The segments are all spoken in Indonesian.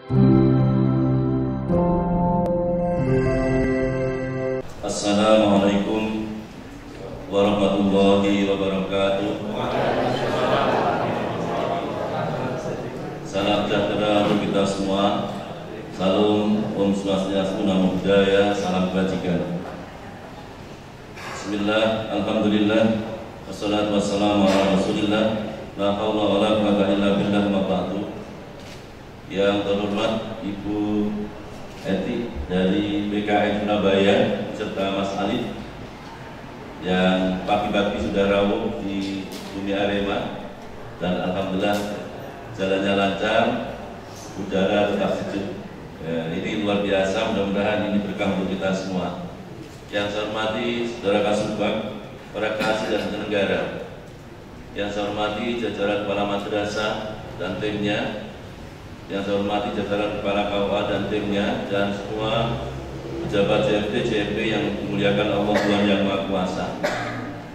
Assalamualaikum warahmatullahi wabarakatuh. Salam sejahtera untuk kita semua. Salam Om Swastiastu, Namo Buddhaya, salam kebajikan. Bismillah, alhamdulillah, wassalatu wassalamu ala rasulillah, la haula wa la quwwata illa billah, ma ba'du. Yang terhormat Ibu Eti dari BKN Surabaya serta Mas Alif yang pagi-pagi sudah rawuh di dunia Arema, dan alhamdulillah jalannya lancar, udara tetap sejuk. Ini luar biasa, mudah-mudahan ini berkah untuk kita semua. Yang saya hormati Saudara Kasubag, para kasih dan penyelenggara, yang saya hormati jajaran kepala madrasah dan timnya, yang saya hormati jajaran kepala KUA dan timnya, dan semua pejabat CFD, CFP yang dimuliakan Allah Tuhan Yang Maha Kuasa.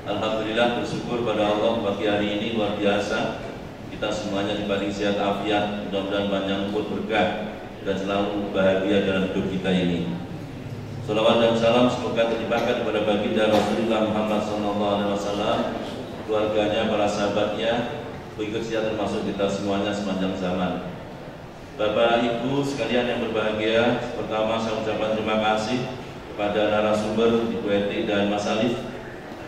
Alhamdulillah, bersyukur pada Allah pagi hari ini luar biasa. Kita semuanya diberi sehat afiat, mudah-mudahan panjang umur, berkah, dan selalu bahagia dalam hidup kita ini. Salawat dan salam semoga terlimpahkan kepada baginda Rasulullah Muhammad SAW, keluarganya, para sahabatnya, pengikut setia termasuk kita semuanya sepanjang zaman. Bapak Ibu sekalian yang berbahagia, pertama saya ucapkan terima kasih kepada narasumber Ibu Eti dan Mas Alif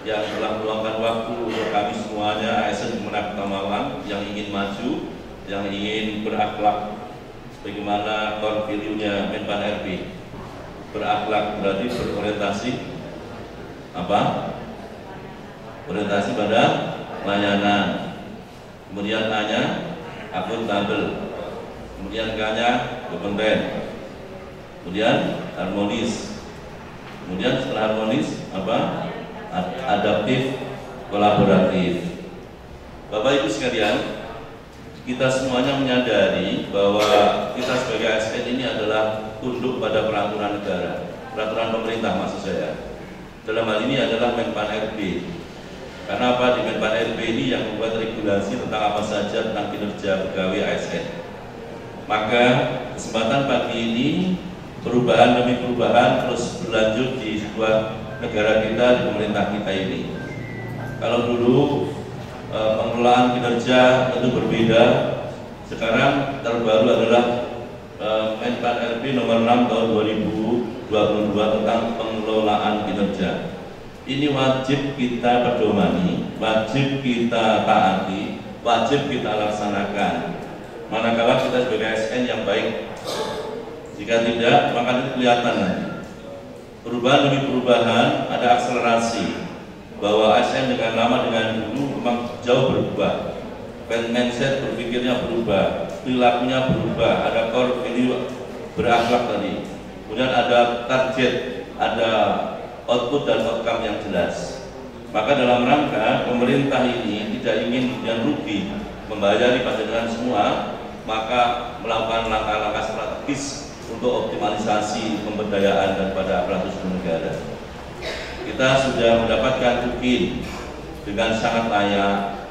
yang telah meluangkan waktu untuk kami semuanya ASN Kemenak Tamawan yang ingin maju, yang ingin berakhlak bagaimana core value-nya Menpan RB. Berakhlak berarti berorientasi apa? Orientasi pada layanan. Kemudian A-nya akuntabel. Kemudian K-nya kompeten, kemudian harmonis, kemudian setelah harmonis apa? Adaptif, kolaboratif. Bapak Ibu sekalian, kita semuanya menyadari bahwa kita sebagai ASN ini adalah tunduk pada peraturan negara, peraturan pemerintah maksud saya. Dalam hal ini adalah Menpan RB. Karena apa? Di Menpan RB ini yang membuat regulasi tentang apa saja tentang kinerja pegawai ASN. Maka kesempatan pagi ini perubahan demi perubahan terus berlanjut di sebuah negara kita, di pemerintah kita ini. Kalau dulu pengelolaan kinerja itu berbeda, sekarang terbaru adalah Menpan RB nomor 6 tahun 2022 tentang pengelolaan kinerja. Ini wajib kita pedomani, wajib kita taati, wajib kita laksanakan. Manakala kita sebagai ASN yang baik, jika tidak maka itu kelihatan nanti. Perubahan demi perubahan, ada akselerasi bahwa ASN dengan lama dengan dulu memang jauh berubah. Mindset berpikirnya berubah, perilakunya berubah, ada core value berakhlak tadi. Kemudian ada target, ada output dan outcome yang jelas. Maka dalam rangka pemerintah ini tidak ingin kemudian rugi membayari panjenengan semua, maka melakukan langkah-langkah strategis untuk optimalisasi pemberdayaan daripada aparatur sipil negara. Kita sudah mendapatkan tukin dengan sangat layak.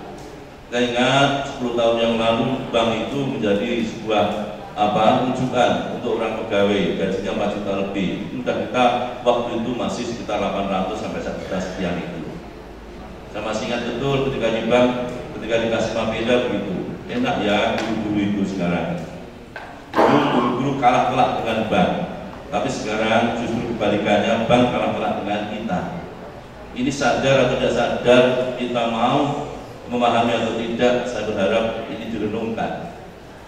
Kita ingat 10 tahun yang lalu bank itu menjadi sebuah rujukan untuk orang pegawai, gajinya 4 juta lebih. Itu sudah kita waktu itu masih sekitar 800 sampai 1 juta sekian itu. Saya masih ingat betul ketika di bank, ketika dikasih mapeda begitu. Enak ya guru-guru itu sekarang. Dulu guru-guru kalah telak dengan bank, tapi sekarang justru kebalikannya, bank kalah telak dengan kita. Ini sadar atau tidak sadar, kita mau memahami atau tidak, saya berharap ini direnungkan.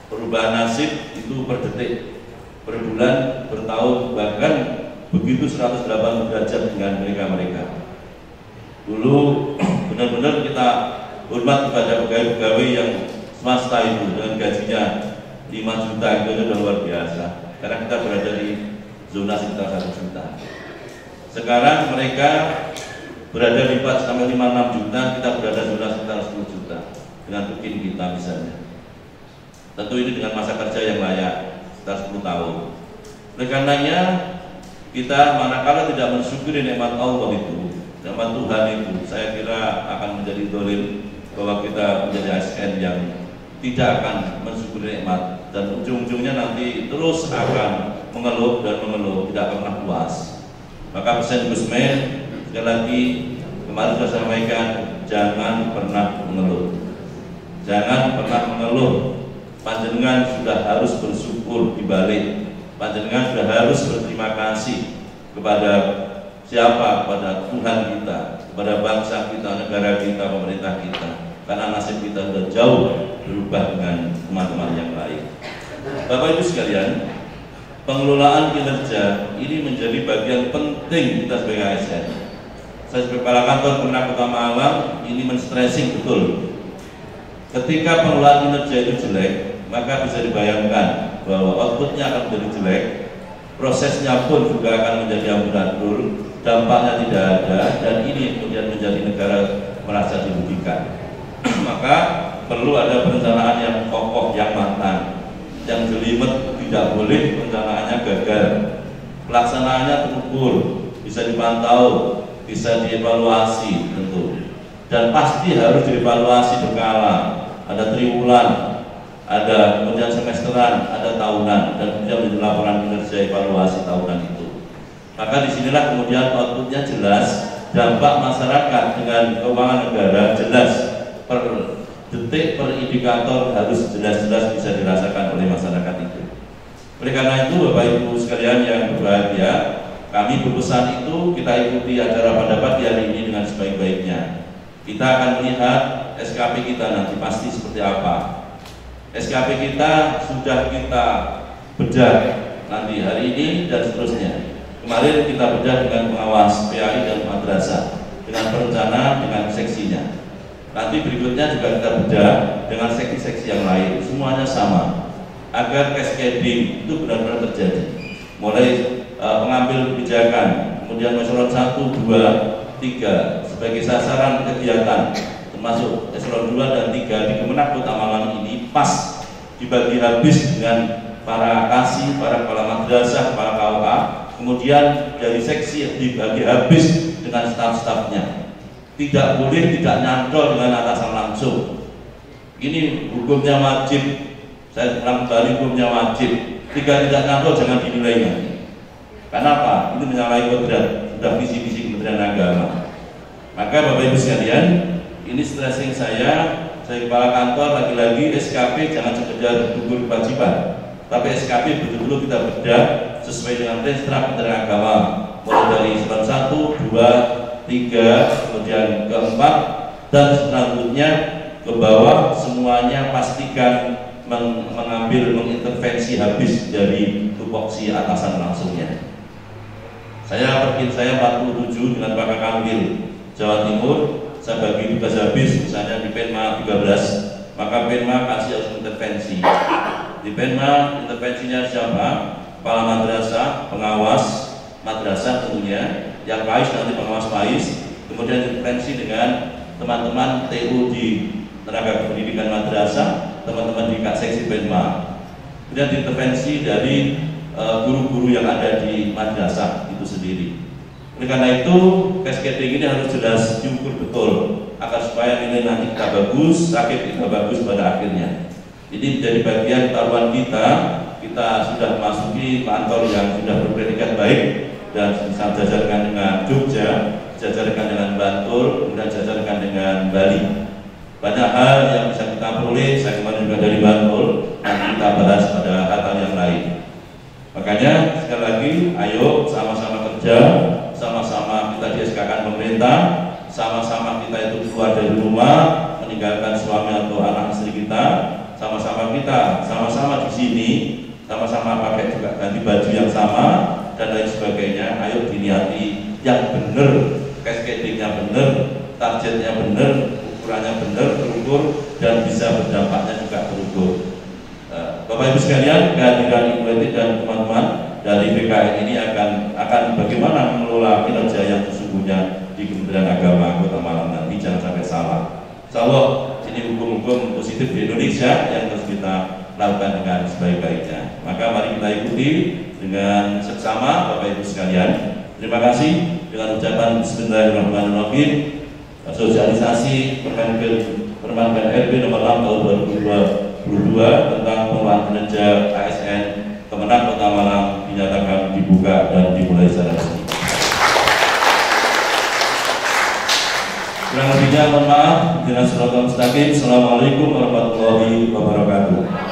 Perubahan nasib itu per detik, per bulan, per tahun, bahkan begitu 180 derajat dengan mereka-mereka. Dulu benar-benar kita hormat kepada pegawai-pegawai yang swasta itu dengan gajinya 5 juta itu sudah luar biasa, karena kita berada di zona sekitar 1 juta. Sekarang mereka berada di 4 sampai 5-6 juta, kita berada zona sekitar 10 juta dengan tukin kita misalnya. Tentu ini dengan masa kerja yang layak sekitar 10 tahun. Oleh karenanya kita manakala tidak mensyukuri nikmat Allah itu, nikmat Tuhan itu, saya kira akan menjadi dolim bahwa kita menjadi ASN yang tidak akan mensyukuri nikmat dan ujung-ujungnya nanti terus akan mengeluh dan mengeluh, tidak pernah puas. Maka pesan Gusmen sekali lagi kemarin sudah sampaikan, jangan pernah mengeluh, jangan pernah mengeluh. Panjenengan sudah harus bersyukur dibalik, panjenengan sudah harus berterima kasih kepada siapa? Kepada Tuhan kita, kepada bangsa kita, negara kita, pemerintah kita, karena nasib kita sudah jauh berubah dengan teman-teman yang lain. Bapak Ibu sekalian, pengelolaan kinerja ini menjadi bagian penting kita sebagai ASN. Saya sebagai kepala kantor Kemenang Kota Malang ini men-stressing betul. Ketika pengelolaan kinerja itu jelek, maka bisa dibayangkan bahwa outputnya akan menjadi jelek, prosesnya pun juga akan menjadi amburadul, dampaknya tidak ada, dan ini kemudian menjadi negara merasa dirugikan. Maka perlu ada perencanaan yang kokoh, yang matang, yang jelimet. Tidak boleh perencanaannya gagal, pelaksanaannya terukur, bisa dipantau, bisa dievaluasi tentu, dan pasti harus dievaluasi berkala. Ada triwulan, ada kemudian semesteran, ada tahunan, dan kemudian menjadi laporan kinerja evaluasi tahunan itu. Maka disinilah kemudian outputnya jelas, dampak masyarakat dengan keuangan negara jelas, per detik, per indikator harus jelas-jelas bisa dirasakan oleh masyarakat itu. Oleh karena itu Bapak Ibu sekalian yang berbahagia, kami berpesan itu kita ikuti acara pada pagi hari ini dengan sebaik-baiknya. Kita akan melihat SKP kita nanti pasti seperti apa. SKP kita sudah kita bedah nanti hari ini dan seterusnya. Kemarin kita bedah dengan pengawas PAI dan madrasah, dengan perencana, dengan seksinya. Nanti berikutnya juga kita bedah dengan seksi-seksi yang lain, semuanya sama, agar cascading itu benar-benar terjadi. Mulai pengambil kebijakan, kemudian eselon 1, 2, 3 sebagai sasaran kegiatan, termasuk eselon 2 dan 3 di Kemenang Kota Malang ini pas dibagi habis dengan para kasih, para kepala madrasah, para KUA, kemudian dari seksi dibagi habis dengan staf-stafnya. Tidak boleh tidak nyantol dengan atasan langsung. Ini hukumnya wajib. Saya ulang kembali, hukumnya wajib. Tidak nyantol jangan dinilai lagi. Kenapa? Ini menyalahi kodrat, sudah visi-visi Kementerian Agama. Maka Bapak Ibu sekalian, ini stressing saya kepala kantor, lagi-lagi SKP jangan sekedar gugur kewajiban, tapi SKP betul-betul kita bedah sesuai dengan restrap Kementerian Agama, mulai dari eselon 1, 2, 3, kemudian ke-4, dan selanjutnya ke bawah, semuanya pastikan mengintervensi habis dari tupoksi atasan langsungnya. Saya 47 dengan Pak Kanwil Jawa Timur, saya bagi tugas habis misalnya di Penma 13, maka Penma kasih harus intervensi. Di Penma intervensinya siapa? Kepala madrasah, pengawas madrasah tentunya, yang PAIS nanti pengawas PAIS, kemudian intervensi dengan teman-teman TU di tenaga pendidikan madrasah, teman-teman di seksi Penma, kemudian intervensi dari guru-guru yang ada di madrasah itu sendiri. Oleh karena itu, cascading ini harus jelas diukur betul agar supaya nilai nanti kita bagus, sakit kita bagus pada akhirnya. Ini menjadi bagian taruhan kita. Kita sudah memasuki kantor yang sudah berpredikat baik dan bisa jajarkan dengan Jogja, jajarkan dengan Bantul, kemudian jajarkan dengan Bali. Banyak hal yang bisa kita peroleh, saya kemarin juga dari Bantul, dan kita bahas pada hal yang lain. Makanya sekali lagi, ayo sama-sama kerja, sama-sama kita di-SK-kan pemerintah, sama-sama kita itu keluar dari rumah, meninggalkan suami atau anak istri kita, sama-sama kita, sama-sama di sini, sama-sama pakai juga ganti baju yang sama dan lain sebagainya. Ayo diniati yang benar, cascadingnya benar, targetnya benar, ukurannya benar, terukur, dan bisa berdampaknya juga terukur. Bapak Ibu sekalian, kehadiran Ibu Eti dan teman-teman dari BKN ini akan bagaimana mengelola kinerja yang sesungguhnya di Kementerian Agama Kota Malang nanti, jangan sampai salah. Insyaallah ini hukum-hukum positif di Indonesia yang harus kita lakukan dengan sebaik-baiknya. Maka mari kita ikuti dengan seksama Bapak Ibu sekalian. Terima kasih dengan ucapan Bismillahirrahmanirrahim. Sosialisasi Permen RB nomor 6 tahun 2022 tentang pengelolaan kinerja ASN Kemenang Kota Malang dinyatakan dibuka dan dimulai secara resmi. Kurang lebihnya mohon maaf. Assalamualaikum warahmatullahi wabarakatuh.